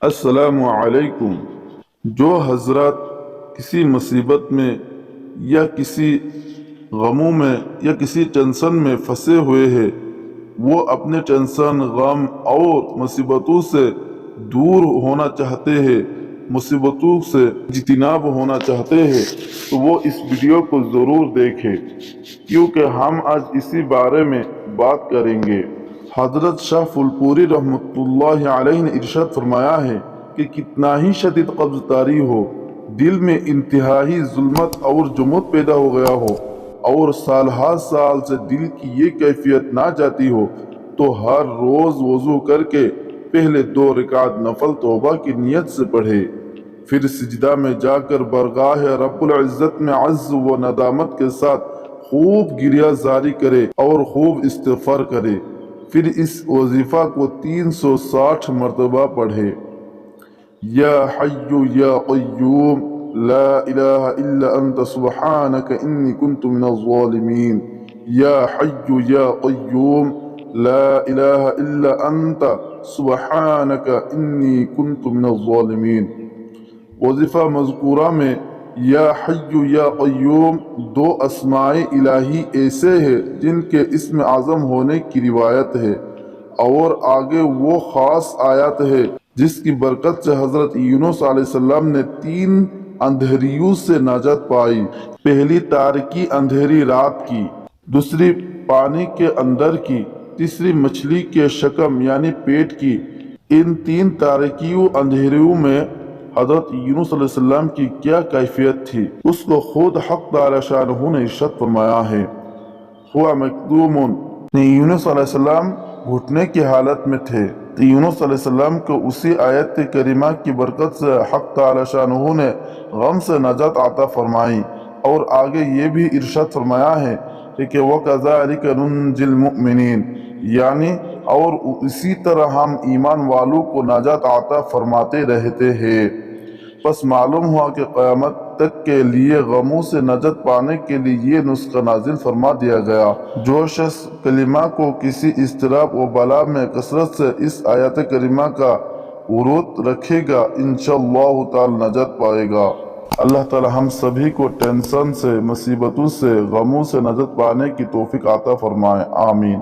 السلام علیکم۔ جو حضرات کسی مصیبت میں یا کسی غموں میں یا کسی ٹینشن میں پھنسے ہوئے ہیں، وہ اپنے ٹینشن، غم اور مصیبتوں سے دور ہونا چاہتے ہیں، مصیبتوں سے اجتناب ہونا چاہتے ہیں، تو وہ اس ویڈیو کو ضرور دیکھیں، کیونکہ ہم آج اسی بارے میں بات کریں گے۔ حضرت شاہ پھولپوری رحمۃ اللہ علیہ نے ارشاد فرمایا ہے کہ کتنا ہی شدید قبض طاری ہو، دل میں انتہائی ظلمت اور جمود پیدا ہو گیا ہو، اور سالہ سال سے دل کی یہ کیفیت نہ جاتی ہو، تو ہر روز وضو کر کے پہلے 2 رکعت نفل توبہ کی نیت سے پڑھے، پھر سجدہ میں جا کر برگاہ رب العزت میں عجز و ندامت کے ساتھ خوب گریہ زاری کرے اور خوب استغفار کرے، پھر اس وظیفہ کو 360 مرتبہ پڑھے۔ یا حی یا قیوم لا الہ الا انت سبحانک انی کنت من الظالمین، یا حی یا قیوم لا الہ الا انت سبحانک انی کنت من الظالمین۔ وظیفہ مذکورہ میں یا حی یا قیوم 2 اسماء الہی ایسے ہیں جن کے اسم اعظم ہونے کی روایت ہے، اور آگے وہ خاص آیات ہے جس کی برکت سے حضرت یونس علیہ السلام نے 3 اندھیریوں سے نجات پائی۔ پہلی تاریکی اندھیری رات کی، دوسری پانی کے اندر کی، تیسری مچھلی کے شکم یعنی پیٹ کی۔ ان 3 تاریکیوں اندھیریوں میں حضرت یونس علیہ السلام کی کیا کیفیت تھی، اس کو خود حق تعالی شانہ نے ارشاد فرمایا ہے۔ ہوا مکدوم، یونس علیہ السلام گھٹنے کی حالت میں تھے، تو یونس علیہ السلام کو اسی آیت کریمہ کی برکت سے حق تعالی شانہ نے غم سے نجات عطا فرمائی، اور آگے یہ بھی ارشاد فرمایا ہے کہ وَكَذَلِكَ نُنْجِي الْمُؤْمِنِينَ، یعنی اور اسی طرح ہم ایمان والوں کو نجات عطا فرماتے رہتے ہیں۔ پس معلوم ہوا کہ قیامت تک کے لیے غموں سے نجات پانے کے لیے یہ نسخہ نازل فرما دیا گیا۔ جو شخص کلمہ کو کسی اضطراب و بلا میں کثرت سے اس آیت کریمہ کا ورد رکھے گا، انشاءاللہ تعالی نجات پائے گا۔ اللہ تعالی ہم سبھی کو ٹینشن سے، مصیبتوں سے، غموں سے نجات پانے کی توفیق عطا فرمائے، آمین۔